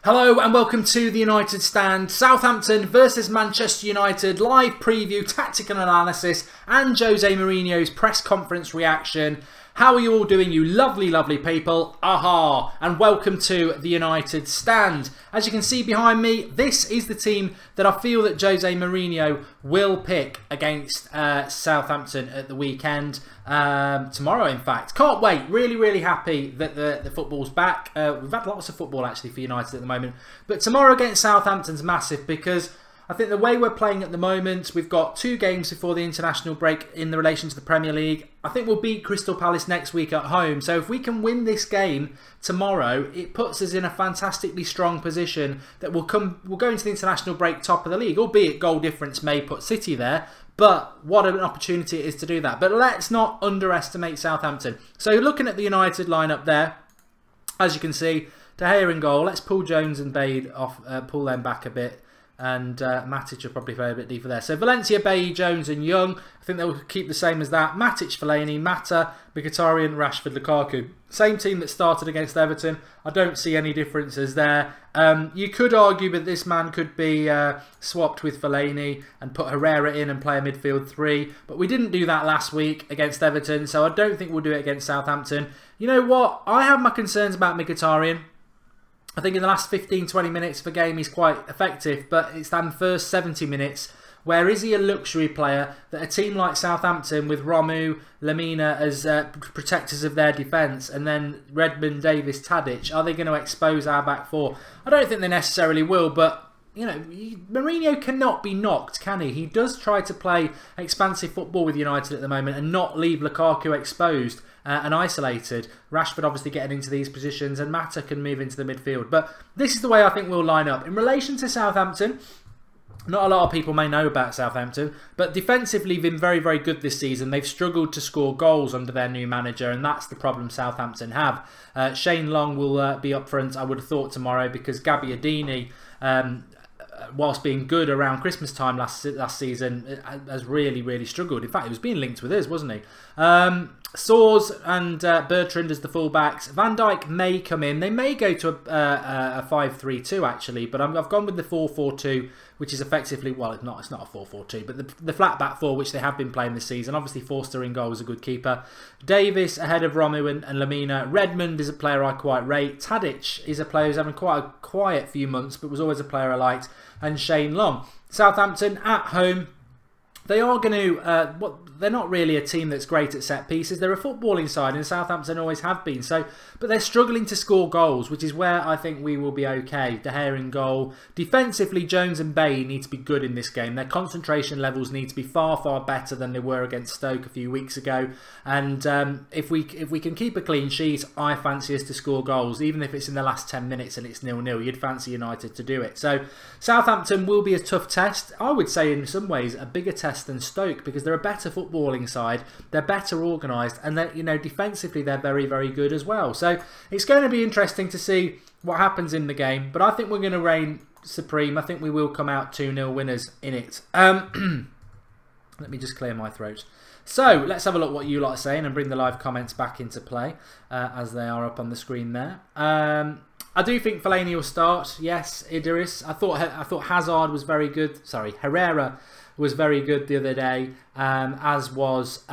Hello and welcome to the United Stand. Southampton versus Manchester United live preview, tactical analysis and Jose Mourinho's press conference reaction. How are you all doing, you lovely, lovely people? Aha! And welcome to the United Stand. As you can see behind me, this is the team that I feel that Jose Mourinho will pick against Southampton at the weekend. Tomorrow, in fact. Can't wait. Really, really happy that the football's back. We've had lots of football, actually, for United at the moment. But tomorrow against Southampton's massive because I think the way we're playing at the moment, we've got 2 games before the international break in relation to the Premier League. I think we'll beat Crystal Palace next week at home. So if we can win this game tomorrow, it puts us in a fantastically strong position that we'll go into the international break top of the league, albeit goal difference may put City there. But what an opportunity it is to do that. But let's not underestimate Southampton. So looking at the United lineup there, as you can see, De Gea in goal. Let's pull Jones and Bade off, pull them back a bit. And Matic will probably play a bit deeper there. So Valencia, Bailly, Jones and Young. I think they'll keep the same as that. Matic, Fellaini, Mata, Mkhitaryan, Rashford, Lukaku. Same team that started against Everton. I don't see any differences there. You could argue that this man could be swapped with Fellaini and put Herrera in and play a midfield 3. But we didn't do that last week against Everton. So I don't think we'll do it against Southampton. You know what? I have my concerns about Mkhitaryan. I think in the last 15-20 minutes of a game he's quite effective, but it's that first 70 minutes where is he a luxury player that a team like Southampton with Romelu, Lemina as protectors of their defence and then Redmond, Davis, Tadic, are they going to expose our back four? I don't think they necessarily will, but you know, Mourinho cannot be knocked, can he? He does try to play expansive football with United at the moment and not leave Lukaku exposed and isolated. Rashford obviously getting into these positions and Mata can move into the midfield. But this is the way I think we'll line up. In relation to Southampton, not a lot of people may know about Southampton, but defensively been very, very good this season. They've struggled to score goals under their new manager, and that's the problem Southampton have. Shane Long will be up front, I would have thought, tomorrow because Gabbiadini, whilst being good around Christmas time last season, has really, really struggled. In fact, he was being linked with us, wasn't he? Soares and Bertrand as the fullbacks. Van Dijk may come in. They may go to a 5-3-2 actually, but I've gone with the 4-4-2, which is effectively, well, it's not a 4-4-2, but the flat back four, which they have been playing this season. Obviously, Forster in goal is a good keeper. Davis ahead of Romelu and Lemina. Redmond is a player I quite rate. Tadic is a player who's having quite a quiet few months, but was always a player I liked. And Shane Long. Southampton at home. They are going to, they're not really a team that's great at set pieces. They're a footballing side and Southampton always have been. But they're struggling to score goals, which is where I think we will be okay. De Gea in goal. Defensively, Jones and Bailly need to be good in this game. Their concentration levels need to be far, far better than they were against Stoke a few weeks ago. And if we can keep a clean sheet, I fancy us to score goals. Even if it's in the last 10 minutes and it's 0-0, you'd fancy United to do it. So Southampton will be a tough test. I would say in some ways a bigger test than Stoke because they're a better footballing side, they're better organised, and they're, you know, defensively they're very, very good as well. So it's going to be interesting to see what happens in the game, but I think we're going to reign supreme. I think we will come out 2-0 winners in it. Let me just clear my throat. So let's have a look what you lot are saying and bring the live comments back into play as they are up on the screen there. I do think Fellaini will start. Yes, Idris. I thought Hazard was very good. Sorry, Herrera was very good the other day, as was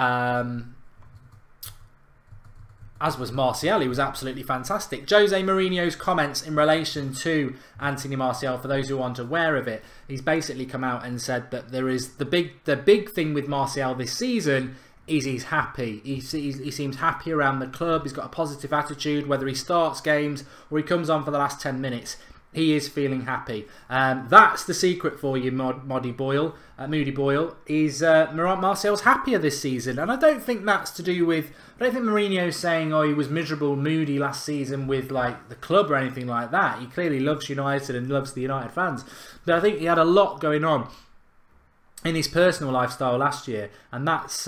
Martial. He was absolutely fantastic. Jose Mourinho's comments in relation to Anthony Martial, for those who aren't aware of it, he's basically come out and said that there is the big thing with Martial this season is he's happy. He seems happy around the club. He's got a positive attitude, whether he starts games or he comes on for the last 10 minutes. He is feeling happy. That's the secret for you, Moody Boyle. Moody Boyle is Martial's happier this season, and I don't think that's to do with. I don't think Mourinho's saying, "Oh, he was miserable, moody last season with like the club or anything like that." He clearly loves United and loves the United fans, but I think he had a lot going on in his personal lifestyle last year, and that's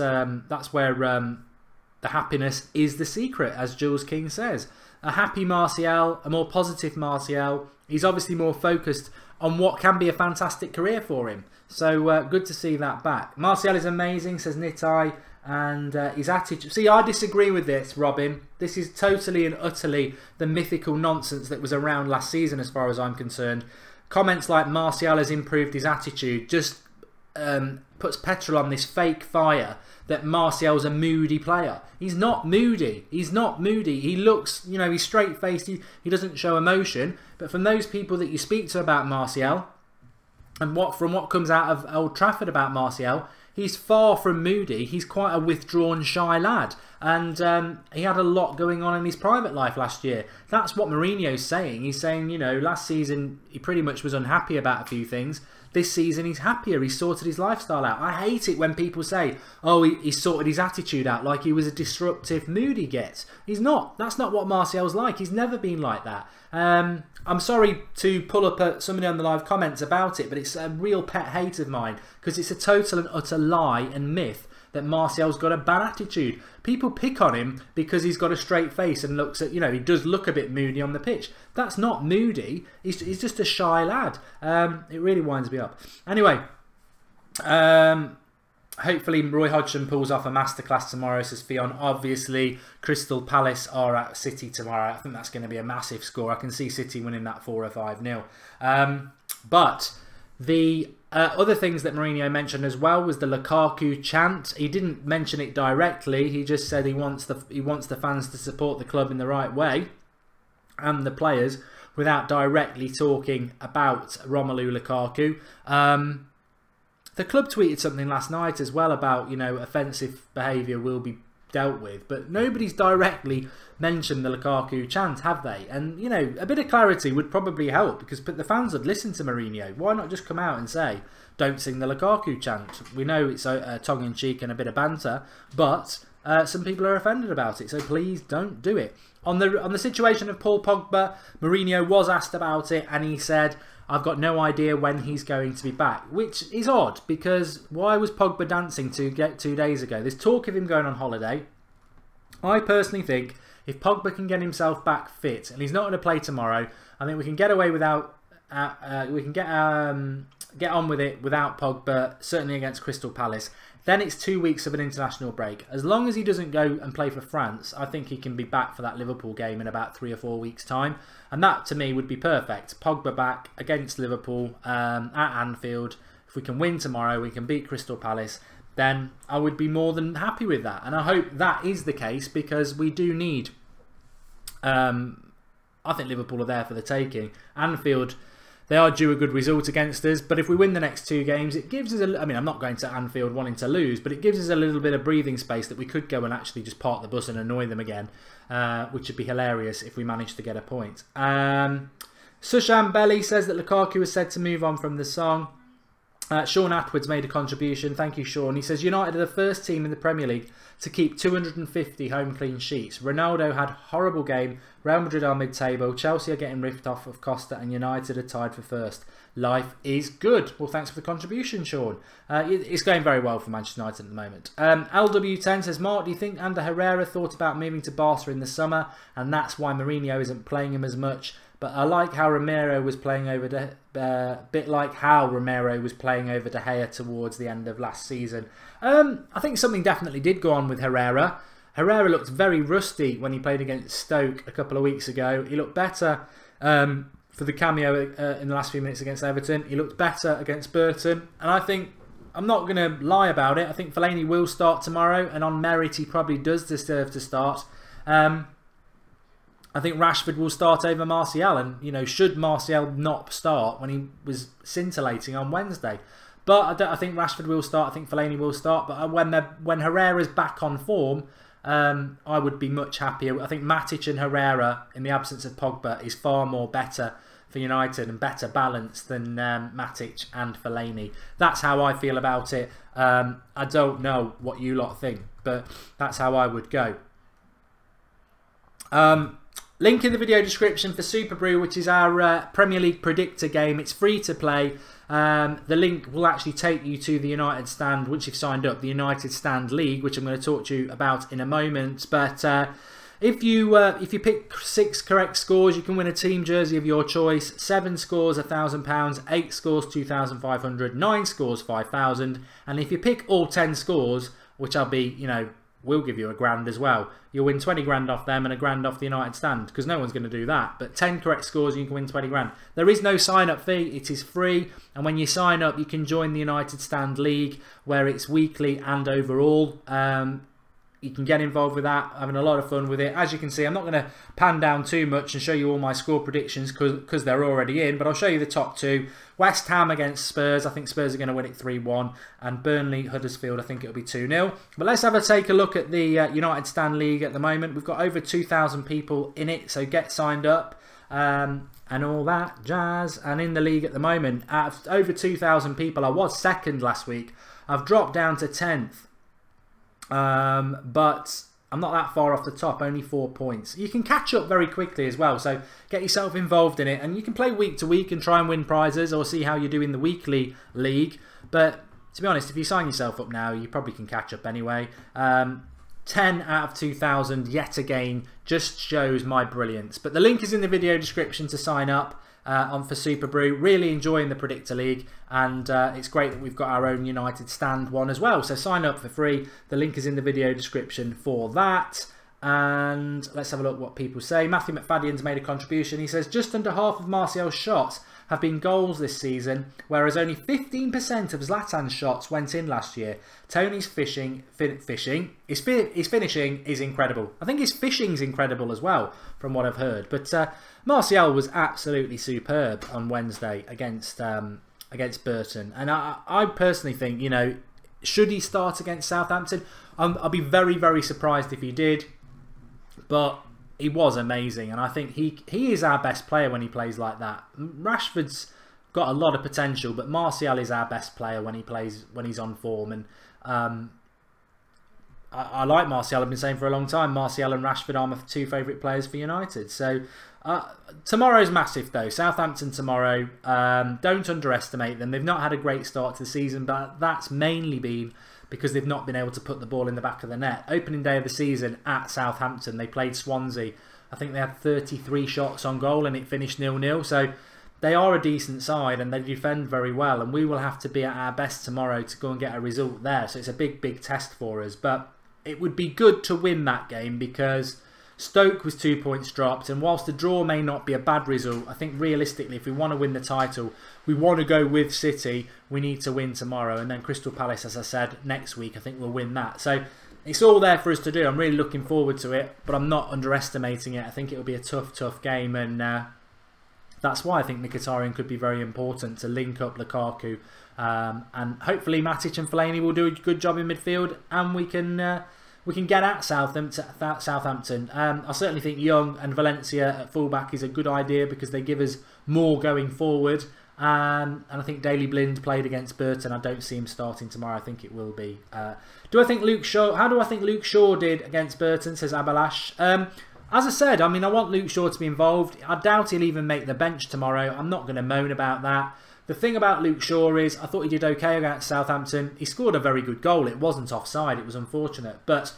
where the happiness is the secret, as Jules King says. A happy Martial, a more positive Martial. He's obviously more focused on what can be a fantastic career for him. So good to see that back. Martial is amazing, says Nitai. and his attitude. See, I disagree with this, Robin. This is totally and utterly the mythical nonsense that was around last season as far as I'm concerned. Comments like Martial has improved his attitude just puts petrol on this fake fire that Martial's a moody player. He's not moody. He's not moody. He looks, you know, he's straight-faced. He doesn't show emotion. But from those people that you speak to about Martial, and from what comes out of Old Trafford about Martial, he's far from moody. He's quite a withdrawn, shy lad. And he had a lot going on in his private life last year. That's what Mourinho's saying. He's saying, you know, last season he pretty much was unhappy about a few things. This season he's happier. He's sorted his lifestyle out. I hate it when people say, oh, he sorted his attitude out like he was a disruptive, moody git. He's not. That's not what Martial's like. He's never been like that. I'm sorry to pull up at somebody on the live comments about it, but it's a real pet hate of mine because it's a total and utter lie and myth that Martial's got a bad attitude. People pick on him because he's got a straight face and looks at, you know, he does look a bit moody on the pitch. That's not moody. He's just a shy lad. It really winds me up. Anyway, hopefully Roy Hodgson pulls off a masterclass tomorrow, says Fionn. Obviously, Crystal Palace are at City tomorrow. I think that's going to be a massive score. I can see City winning that 4 or 5-0. But the other things that Mourinho mentioned as well was the Lukaku chant. He didn't mention it directly. He just said he wants the fans to support the club in the right way and the players without directly talking about Romelu Lukaku. The club tweeted something last night as well about, you know, offensive behaviour will be dealt with, but nobody's directly mentioned the Lukaku chant, have they? And, you know, a bit of clarity would probably help because the fans would listen to Mourinho. Why not just come out and say, don't sing the Lukaku chant? We know it's tongue-in-cheek and a bit of banter, but some people are offended about it, so please don't do it. On the situation of Paul Pogba, Mourinho was asked about it and he said, I've got no idea when he's going to be back, which is odd because why was Pogba dancing 2 days ago? There's talk of him going on holiday. I personally think if Pogba can get himself back fit and he's not going to play tomorrow, I think we can get away without we can get on with it without Pogba, certainly against Crystal Palace. Then it's 2 weeks of an international break. As long as he doesn't go and play for France, I think he can be back for that Liverpool game in about 3 or 4 weeks' time. And that, to me, would be perfect. Pogba back against Liverpool at Anfield. If we can win tomorrow, we can beat Crystal Palace, then I would be more than happy with that. And I hope that is the case because we do need... I think Liverpool are there for the taking. Anfield... They are due a good result against us, but if we win the next 2 games, it gives us a... I mean, I'm not going to Anfield wanting to lose, but it gives us a little bit of breathing space that we could go and actually just park the bus and annoy them again, which would be hilarious if we managed to get a point. Sushan Belly says that Lukaku was said to move on from the song. Sean Atwood's made a contribution. Thank you, Sean. He says, United are the first team in the Premier League to keep 250 home clean sheets. Ronaldo had a horrible game. Real Madrid are mid-table. Chelsea are getting ripped off of Costa and United are tied for first. Life is good. Well, thanks for the contribution, Sean. It's going very well for Manchester United at the moment. LW10 says, Mark, do you think Ander Herrera thought about moving to Barca in the summer and that's why Mourinho isn't playing him as much? But I like how Romero was playing over bit like how Romero was playing over De Gea towards the end of last season. I think something definitely did go on with Herrera. Herrera looked very rusty when he played against Stoke a couple of weeks ago. He looked better for the cameo in the last few minutes against Everton. He looked better against Burton. And I think, I'm not going to lie about it, I think Fellaini will start tomorrow. And on merit, he probably does deserve to start. I think Rashford will start over Martial, and you know, should Martial not start when he was scintillating on Wednesday? But I think Rashford will start. I think Fellaini will start. But when Herrera's back on form, I would be much happier. I think Matic and Herrera, in the absence of Pogba, is far more better for United and better balanced than Matic and Fellaini. That's how I feel about it. I don't know what you lot think, but that's how I would go. Link in the video description for Super Brew, which is our Premier League predictor game. It's free to play. The link will actually take you to the United Stand, once you've signed up, the United Stand League, which I'm going to talk to you about in a moment. But if you pick 6 correct scores, you can win a team jersey of your choice. 7 scores, £1,000. 8 scores, £2,500. 9 scores, £5,000. And if you pick all 10 scores, which I'll be, you know, we'll give you £1,000 as well. You'll win 20 grand off them and £1,000 off the United Stand, because no one's going to do that. But 10 correct scores, you can win 20 grand. There is no sign-up fee. It is free. And when you sign up, you can join the United Stand League, where it's weekly and overall. You can get involved with that, having a lot of fun with it. As you can see, I'm not going to pan down too much and show you all my score predictions because they're already in, but I'll show you the top two. West Ham against Spurs. I think Spurs are going to win it 3-1. And Burnley, Huddersfield, I think it'll be 2-0. But let's take a look at the United Stand League at the moment. We've got over 2,000 people in it, so get signed up and all that jazz. And in the league at the moment, out of over 2,000 people, I was second last week. I've dropped down to 10th. But I'm not that far off the top, only 4 points. You can catch up very quickly as well, so get yourself involved in it, and you can play week to week and try and win prizes or see how you do in the weekly league. But to be honest, if you sign yourself up now, you probably can catch up anyway. 10 out of 2,000 yet again just shows my brilliance. But the link is in the video description to sign up for Super Brew. Really enjoying the Predictor League, and it's great that we've got our own United Stand one as well. So sign up for free. The link is in the video description for that. And let's have a look what people say. Matthew McFadden's made a contribution. He says, just under half of Martial's shots have been goals this season, whereas only 15% of Zlatan's shots went in last year. Tony's finishing is incredible. I think his fishing's incredible as well, from what I've heard. But Martial was absolutely superb on Wednesday against Burton. And I personally think, you know, should he start against Southampton? I'll be very, very surprised if he did. But he was amazing, and I think he is our best player when he plays like that. Rashford's got a lot of potential, but Martial is our best player when he's on form. And I like Martial. I've been saying for a long time, Martial and Rashford are my two favourite players for United. So tomorrow's massive though. Southampton tomorrow. Don't underestimate them. They've not had a great start to the season, but that's mainly been because they've not been able to put the ball in the back of the net. Opening day of the season at Southampton, they played Swansea. I think they had 33 shots on goal and it finished 0-0. So they are a decent side and they defend very well. And we will have to be at our best tomorrow to go and get a result there. So it's a big, big test for us. But it would be good to win that game because Stoke was 2 points dropped, and whilst the draw may not be a bad result, I think realistically, if we want to win the title, we want to go with City, we need to win tomorrow. And then Crystal Palace, as I said, next week, I think we'll win that. So it's all there for us to do. I'm really looking forward to it, but I'm not underestimating it. I think it'll be a tough, tough game, and that's why I think Mkhitaryan could be very important to link up Lukaku. And hopefully Matic and Fellaini will do a good job in midfield, and we can get at Southampton. I certainly think Young and Valencia at fullback is a good idea because they give us more going forward. And I think Daley Blind played against Burton. I don't see him starting tomorrow. I think it will be. Do I think Luke Shaw? How do I think Luke Shaw did against Burton? Says Abalash. As I said, I mean, I want Luke Shaw to be involved. I doubt he'll even make the bench tomorrow. I'm not going to moan about that. The thing about Luke Shaw is I thought he did okay against Southampton. He scored a very good goal. It wasn't offside. It was unfortunate. But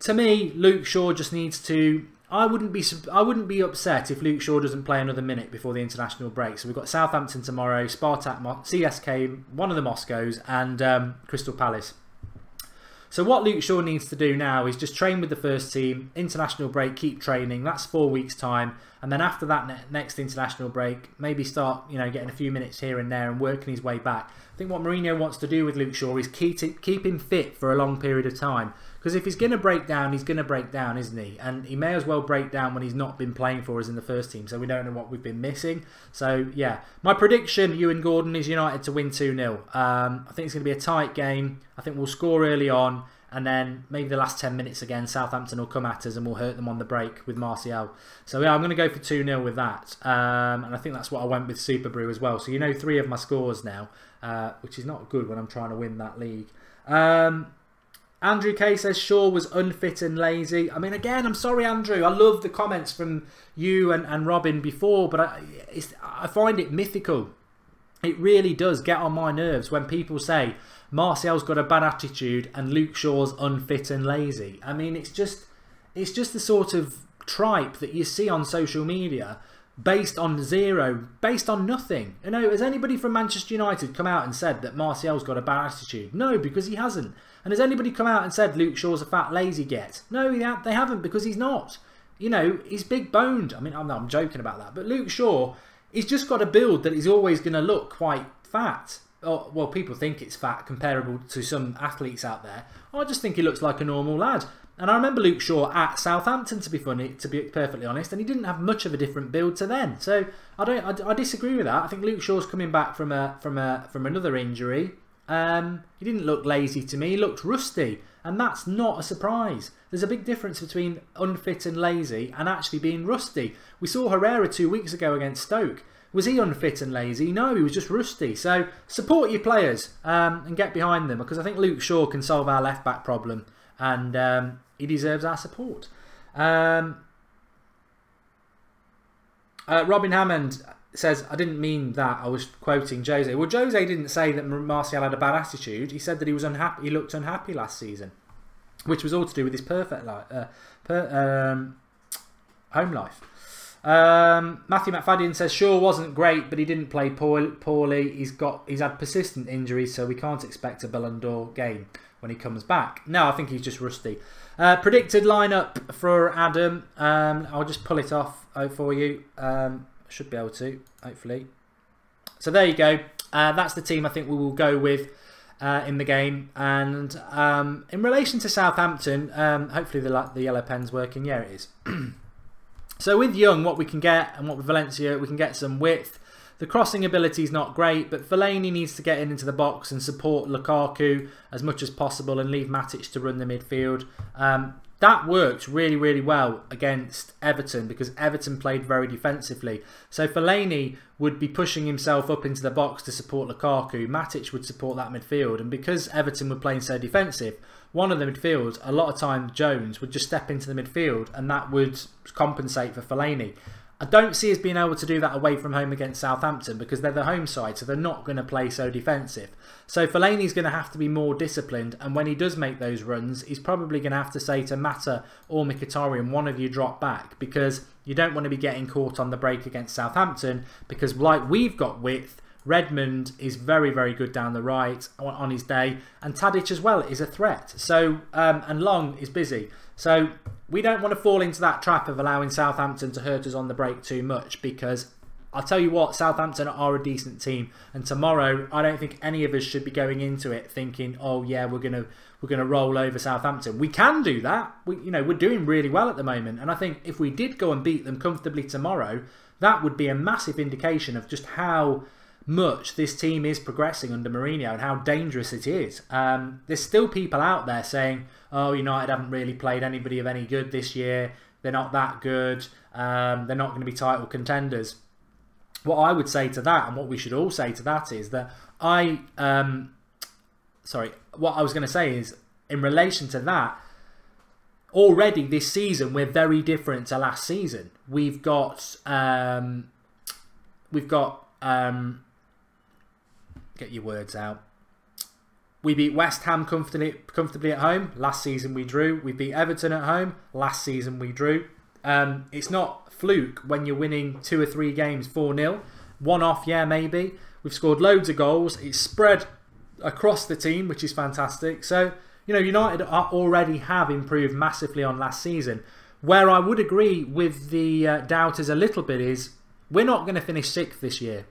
to me, Luke Shaw just needs to... I wouldn't be upset if Luke Shaw doesn't play another minute before the international break. So we've got Southampton tomorrow, Spartak, CSK, one of the Moscows, and Crystal Palace. So what Luke Shaw needs to do now is just train with the first team, international break, keep training. That's 4 weeks' time. And then after that next international break, maybe start, you know, getting a few minutes here and there and working his way back. I think what Mourinho wants to do with Luke Shaw is keep him fit for a long period of time. Because if he's going to break down, he's going to break down, isn't he? And he may as well break down when he's not been playing for us in the first team. So we don't know what we've been missing. So, yeah. My prediction, Ewan Gordon, is United to win 2-0. I think it's going to be a tight game. I think we'll score early on. And then maybe the last 10 minutes again, Southampton will come at us and we'll hurt them on the break with Martial. So, yeah, I'm going to go for 2-0 with that. And I think that's what I went with Super Brew as well. So, you know 3 of my scores now, which is not good when I'm trying to win that league. Andrew K says Shaw was unfit and lazy. I mean, again, I'm sorry, Andrew. I love the comments from you and Robin before, but I find it mythical. It really does get on my nerves when people say Martial's got a bad attitude and Luke Shaw's unfit and lazy. I mean, it's just the sort of tripe that you see on social media based on zero, based on nothing. You know, has anybody from Manchester United come out and said that Martial's got a bad attitude? No, because he hasn't. And has anybody come out and said Luke Shaw's a fat, lazy git? No, they haven't, because he's not. You know, he's big-boned. I mean, I'm joking about that. But Luke Shaw, he's just got a build that he's always going to look quite fat. Oh, well, people think it's fat, comparable to some athletes out there. I just think he looks like a normal lad. And I remember Luke Shaw at Southampton, to be perfectly honest, and he didn't have much of a different build to then. So I disagree with that. I think Luke Shaw's coming back from another injury. He didn't look lazy to me. He looked rusty, and that's not a surprise. There's a big difference between unfit and lazy and actually being rusty. We saw Herrera 2 weeks ago against Stoke. Was he unfit and lazy? No, he was just rusty. So support your players and get behind them, because I think Luke Shaw can solve our left-back problem, and he deserves our support. Robin Hammond says, I didn't mean that, I was quoting Jose. Well, Jose didn't say that Martial had a bad attitude. He said that he was unhappy. He looked unhappy last season, which was all to do with his perfect home life. Matthew McFadden says Shaw wasn't great, but he didn't play poorly. He's had persistent injuries, so we can't expect a Ballon d'Or game when he comes back. No, I think he's just rusty. Predicted lineup for Adam. I'll just pull it off for you. Should be able to, hopefully. So there you go. That's the team I think we will go with in the game. And in relation to Southampton, hopefully the yellow pen's working. Yeah, it is. So with Young, what we can get, and what with Valencia, we can get some width. The crossing ability is not great, but Fellaini needs to get into the box and support Lukaku as much as possible and leave Matic to run the midfield. That worked really, really well against Everton, because Everton played very defensively. So Fellaini would be pushing himself up into the box to support Lukaku. Matic would support that midfield. And because Everton were playing so defensive, one of the midfields, a lot of time Jones, would just step into the midfield, and that would compensate for Fellaini. I don't see us being able to do that away from home against Southampton, because they're the home side, so they're not going to play so defensive. So Fellaini's going to have to be more disciplined, and when he does make those runs, he's probably going to have to say to Mata or Mkhitaryan, one of you drop back, because you don't want to be getting caught on the break against Southampton, because like we've got width, Redmond is very, very good down the right on his day, and Tadic as well is a threat. So and Long is busy. So we don't want to fall into that trap of allowing Southampton to hurt us on the break too much, because I'll tell you what, Southampton are a decent team, and tomorrow I don't think any of us should be going into it thinking, oh yeah, we're gonna roll over Southampton. We can do that. We're doing really well at the moment, and I think if we did go and beat them comfortably tomorrow, that would be a massive indication of just how much this team is progressing under Mourinho and how dangerous it is. There's still people out there saying, oh, United haven't really played anybody of any good this year, they're not that good, they're not going to be title contenders. What I would say to that, and what we should all say to that, is that what I was going to say is, in relation to that, already this season we're very different to last season. We've got get your words out. We beat West Ham comfortably at home. Last season we drew. We beat Everton at home. Last season we drew. It's not fluke when you're winning 2 or 3 games 4-0. One off, yeah, maybe. We've scored loads of goals. It's spread across the team, which is fantastic. So, United already have improved massively on last season. Where I would agree with the doubters a little bit is, we're not going to finish 6th this year.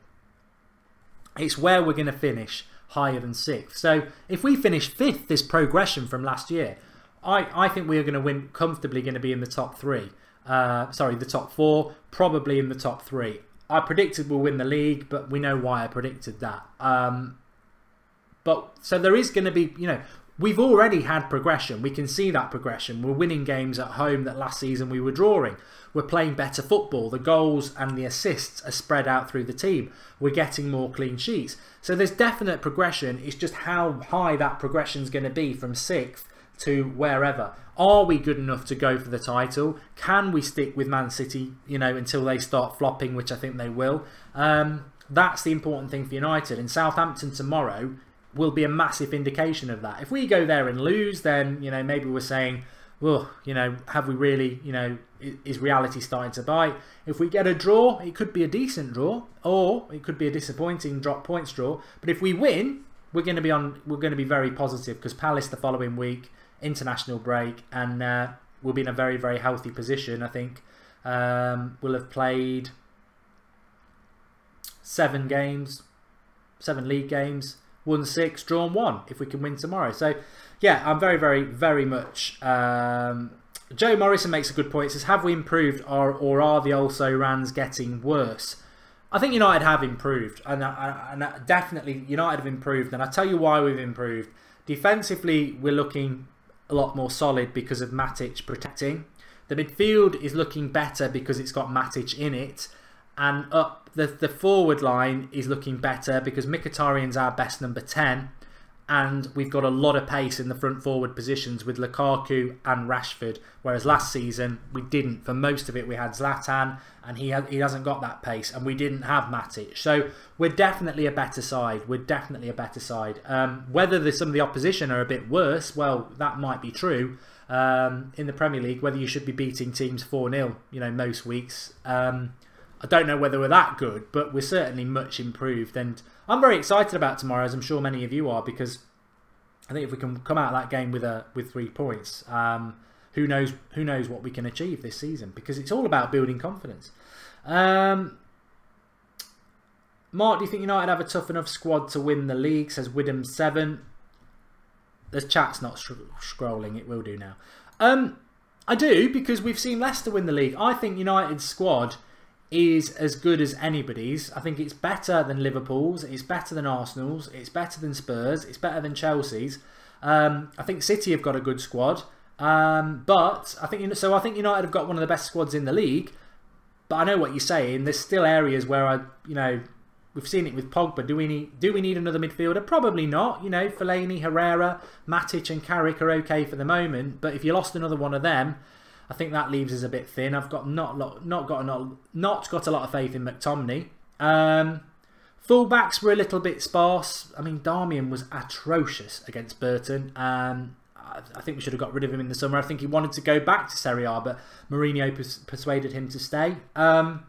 It's where we're going to finish higher than 6th. So if we finish 5th, this progression from last year, I think we are going to win comfortably, going to be in the top 3. The top 4, probably in the top 3. I predicted we'll win the league, but we know why I predicted that. So there is going to be, we've already had progression. We can see that progression. We're winning games at home that last season we were drawing. We're playing better football. The goals and the assists are spread out through the team. We're getting more clean sheets. So there's definite progression. It's just how high that progression is going to be from 6th to wherever. Are we good enough to go for the title? Can we stick with Man City, until they start flopping, which I think they will? That's the important thing for United. And Southampton tomorrow will be a massive indication of that. If we go there and lose, then maybe we're saying, well, you know, have we really, you know, is reality starting to bite? If we get a draw, it could be a decent draw, or it could be a disappointing drop points draw. But if we win, we're going to be very positive, because Palace the following week, international break, and we'll be in a very, very healthy position. I think we'll have played 7 league games, won 6, drawn 1 if we can win tomorrow. So yeah, I'm very, very, very much. Joe Morrison makes a good point. He says, have we improved, or are the also Rans getting worse? I think United have improved, and definitely United have improved, and I'll tell you why we've improved. Defensively, we're looking a lot more solid because of Matic protecting. The midfield is looking better because it's got Matic in it, and up the forward line is looking better because Mkhitaryan's our best number 10, and we've got a lot of pace in the front forward positions with Lukaku and Rashford, whereas last season we didn't. For most of it we had Zlatan, and he hasn't got that pace, and we didn't have Matic. So we're definitely a better side. We're definitely a better side. Whether some of the opposition are a bit worse, well, that might be true. In the Premier League, whether you should be beating teams 4-0, you know, most weeks. I don't know whether we're that good, but we're certainly much improved, and I'm very excited about tomorrow, as I'm sure many of you are, because I think if we can come out of that game with 3 points, who knows what we can achieve this season, because it's all about building confidence. Mark, do you think United have a tough enough squad to win the league? Says Widham 7. The chat's not scrolling, it will do now. I do, because we've seen Leicester win the league. I think United's squad is as good as anybody's. I think it's better than Liverpool's, it's better than Arsenal's, it's better than Spurs, it's better than Chelsea's. I think City have got a good squad, but I think United have got one of the best squads in the league. But I know what you're saying. There's still areas where we've seen it with Pogba. Do we need another midfielder? Probably not. You know, Fellaini, Herrera, Matic, and Carrick are okay for the moment. But if you lost another one of them, I think that leaves us a bit thin. I've got not got a lot of faith in McTominay. Fullbacks were a little bit sparse. I mean, Darmian was atrocious against Burton. I think we should have got rid of him in the summer. I think he wanted to go back to Serie A, but Mourinho persuaded him to stay. Up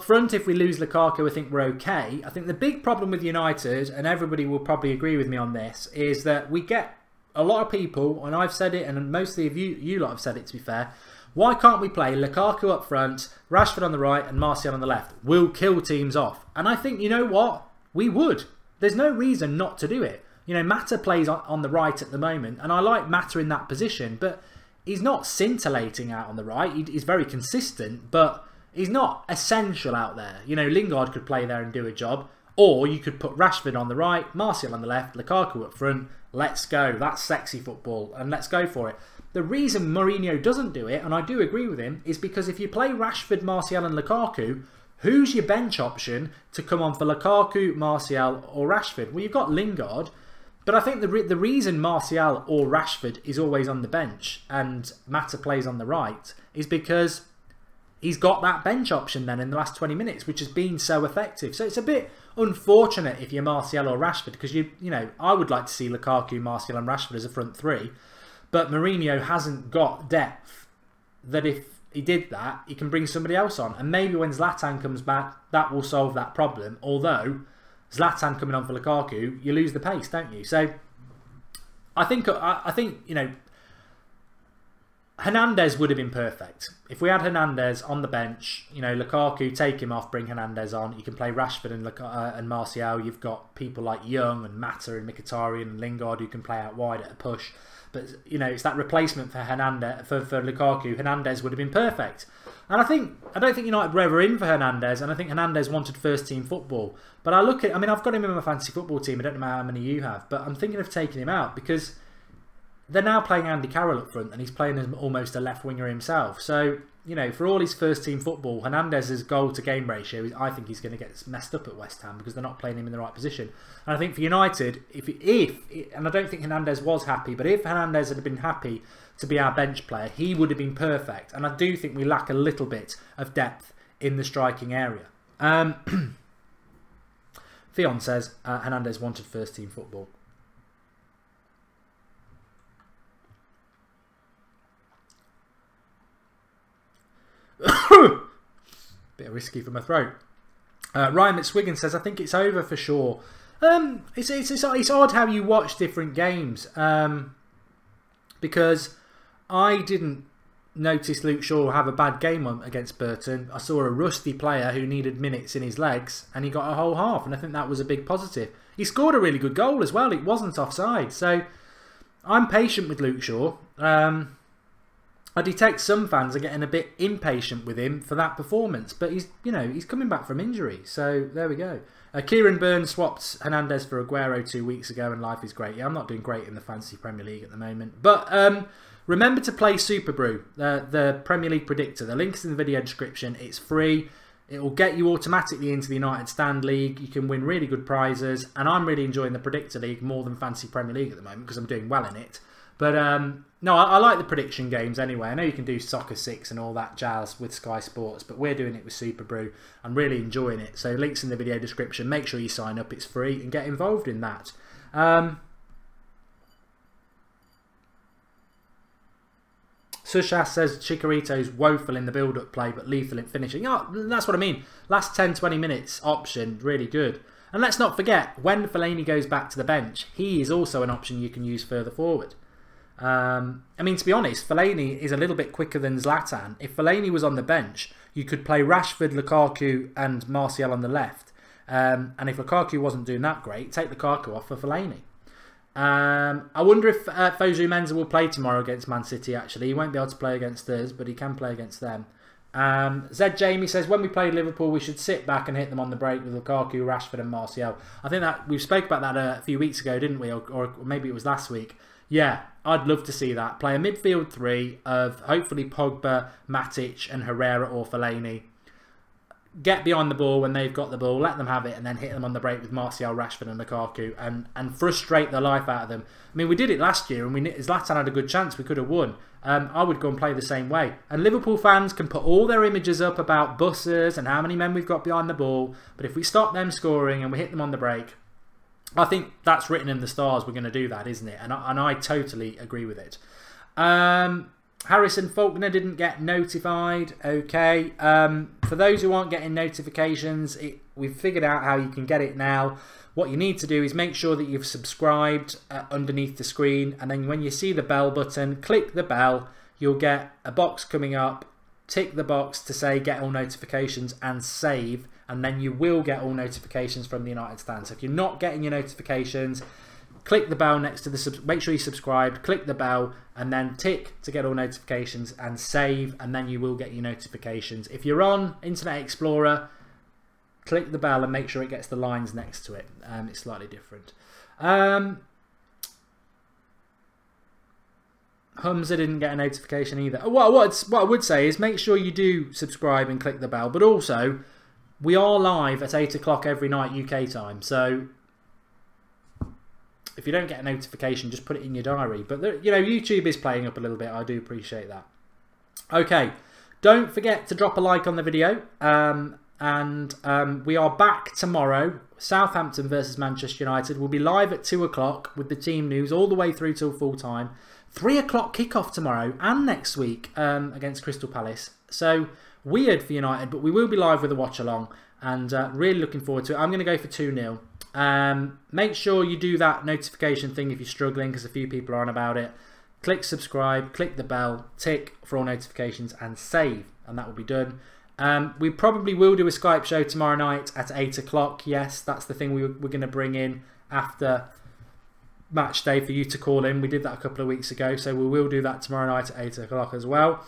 front, if we lose Lukaku, I think we're okay. I think the big problem with United, and everybody will probably agree with me on this, is that we get a lot of people, and I've said it, and mostly of you lot have said it, to be fair. Why can't we play Lukaku up front, Rashford on the right, and Martial on the left? We'll kill teams off. And I think, you know what? We would. There's no reason not to do it. You know, Mata plays on the right at the moment, and I like Mata in that position, but he's not scintillating out on the right. He's very consistent, but he's not essential out there. You know, Lingard could play there and do a job, or you could put Rashford on the right, Martial on the left, Lukaku up front. Let's go. That's sexy football, and let's go for it. The reason Mourinho doesn't do it, and I do agree with him, is because if you play Rashford, Martial and Lukaku, who's your bench option to come on for Lukaku, Martial or Rashford? Well, you've got Lingard, but I think the reason Martial or Rashford is always on the bench and Mata plays on the right is because he's got that bench option then in the last 20 minutes, which has been so effective. So it's a bit unfortunate if you're Martial or Rashford, because you know, I would like to see Lukaku, Martial and Rashford as a front three, but Mourinho hasn't got depth that if he did that, he can bring somebody else on. And maybe when Zlatan comes back, that will solve that problem. Although, Zlatan coming on for Lukaku, you lose the pace, don't you? So, I think you know, Hernandez would have been perfect. If we had Hernandez on the bench, you know, Lukaku, take him off, bring Hernandez on. You can play Rashford and Martial. You've got people like Young and Mata and Mkhitaryan and Lingard who can play out wide at a push. But, you know, it's that replacement for Hernandez, for Lukaku. Hernandez would have been perfect. And I don't think United were ever in for Hernandez, and I think Hernandez wanted first team football. But I mean, I've got him in my fantasy football team. I don't know how many you have, but I'm thinking of taking him out because they're now playing Andy Carroll up front, and he's playing as almost a left winger himself. So, you know, for all his first team football, Hernandez's goal to game ratio, I think he's going to get messed up at West Ham because they're not playing him in the right position. And I think for United, and I don't think Hernandez was happy, but if Hernandez had been happy to be our bench player, he would have been perfect. And I do think we lack a little bit of depth in the striking area. Theon says Hernandez wanted first team football. risky for my throat. Ryan McSwiggan says, I think it's over for sure. It's odd how you watch different games. Because I didn't notice Luke Shaw have a bad game against Burton. I saw a rusty player who needed minutes in his legs, and he got a whole half, and I think that was a big positive. He scored a really good goal as well. It wasn't offside. So I'm patient with Luke Shaw. I detect some fans are getting a bit impatient with him for that performance, but he's coming back from injury, so there we go. Kieran Burns swapped Hernandez for Aguero 2 weeks ago, and life is great. Yeah, I'm not doing great in the Fantasy Premier League at the moment, but remember to play Super Brew, the Premier League predictor. The link's in the video description. It's free. It will get you automatically into the United Stand League. You can win really good prizes, and I'm really enjoying the Predictor League more than Fantasy Premier League at the moment because I'm doing well in it. But no, I like the prediction games anyway. I know you can do Soccer 6 and all that jazz with Sky Sports, but we're doing it with Super Brew. I'm really enjoying it. So links in the video description. Make sure you sign up. It's free and get involved in that. Sushas says Chicharito's woeful in the build-up play, but lethal in finishing. Oh, that's what I mean. Last 10-20 minutes option, really good. And let's not forget, when Fellaini goes back to the bench, he is also an option you can use further forward. I mean, to be honest, Fellaini is a little bit quicker than Zlatan. If Fellaini was on the bench, you could play Rashford, Lukaku and Martial on the left. And if Lukaku wasn't doing that great, take Lukaku off for Fellaini. I wonder if Fosu Mensah will play tomorrow against Man City, actually. He won't be able to play against us, but he can play against them. Zed Jamie says, when we played Liverpool, we should sit back and hit them on the break with Lukaku, Rashford and Martial. I think that we spoke about that a few weeks ago, didn't we? Or maybe it was last week. Yeah, I'd love to see that. Play a midfield three of hopefully Pogba, Matic and Herrera or Fellaini. Get behind the ball when they've got the ball, let them have it, and then hit them on the break with Martial, Rashford and Lukaku and frustrate the life out of them. I mean, we did it last year, and Zlatan had a good chance. We could have won. I would go and play the same way. And Liverpool fans can put all their images up about buses and how many men we've got behind the ball, but if we stop them scoring and we hit them on the break, I think that's written in the stars. We're going to do that, isn't it? And I totally agree with it. Harrison Faulkner didn't get notified. Okay. For those who aren't getting notifications, we've figured out how you can get it now. What you need to do is make sure that you've subscribed underneath the screen. And then when you see the bell button, click the bell. You'll get a box coming up. Tick the box to say get all notifications and save. And then you will get all notifications from the United Stand. So if you're not getting your notifications, click the bell next to the make sure you subscribe, click the bell and then tick to get all notifications and save, and then you will get your notifications. If you're on Internet Explorer, click the bell and make sure it gets the lines next to it. It's slightly different. Humza didn't get a notification either. What I would say is make sure you do subscribe and click the bell, but also we are live at 8 o'clock every night UK time, so if you don't get a notification, just put it in your diary. But you know, YouTube is playing up a little bit. I do appreciate that. Okay, don't forget to drop a like on the video. We are back tomorrow. Southampton versus Manchester United. We'll be live at 2 o'clock with the team news all the way through till full time. 3 o'clock kickoff tomorrow and next week against Crystal Palace. So weird for United, but we will be live with a watch along, and really looking forward to it. I'm going to go for 2-0. Make sure you do that notification thing if you're struggling, because a few people are on about it. Click subscribe, click the bell, tick for all notifications and save, and that will be done. We probably will do a Skype show tomorrow night at 8 o'clock. Yes, that's the thing we're going to bring in after match day for you to call in. We did that a couple of weeks ago, so we will do that tomorrow night at 8 o'clock as well.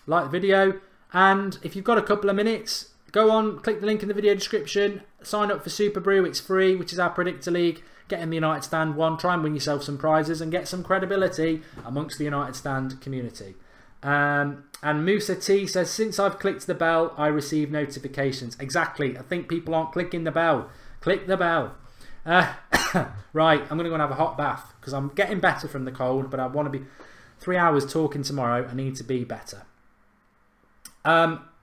Like the video, and if you've got a couple of minutes, go on, click the link in the video description, sign up for Super Brew, it's free, which is our Predictor League. Get in the United Stand one, try and win yourself some prizes and get some credibility amongst the United Stand community. And Musa T says, since I've clicked the bell, I receive notifications. Exactly, I think people aren't clicking the bell. Click the bell. Right, I'm going to go and have a hot bath because I'm getting better from the cold, but I want to be 3 hours talking tomorrow. I need to be better.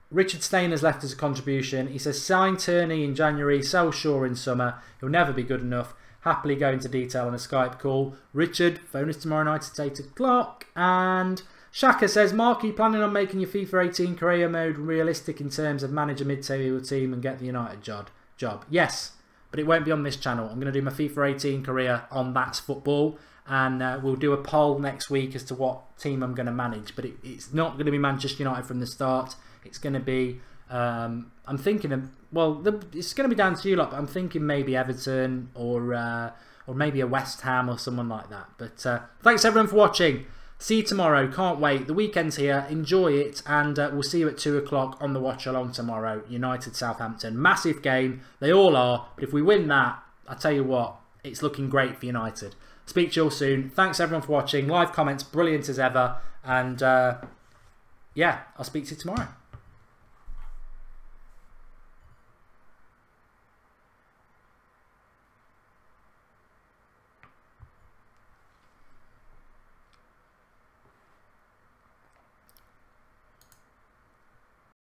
Richard Stein has left us a contribution. He says, sign Tierney in January, sell Shaw in summer. He'll never be good enough. Happily go into detail on a Skype call. Richard, phone us tomorrow night at 8 o'clock. And Shaka says, Mark, are you planning on making your FIFA 18 career mode realistic in terms of manage a mid-table team and get the United job? Yes, but it won't be on this channel. I'm going to do my FIFA 18 career on That's Football, and we'll do a poll next week as to what team I'm going to manage. But it's not going to be Manchester United from the start. It's going to be, I'm thinking of, well, it's going to be down to you lot, but I'm thinking maybe Everton or maybe a West Ham or someone like that. But thanks everyone for watching. See you tomorrow. Can't wait. The weekend's here. Enjoy it. And we'll see you at 2 o'clock on the watch along tomorrow. United Southampton. Massive game. They all are. But if we win that, I tell you what, it's looking great for United. Speak to you all soon. Thanks everyone for watching. Live comments, brilliant as ever. And yeah, I'll speak to you tomorrow.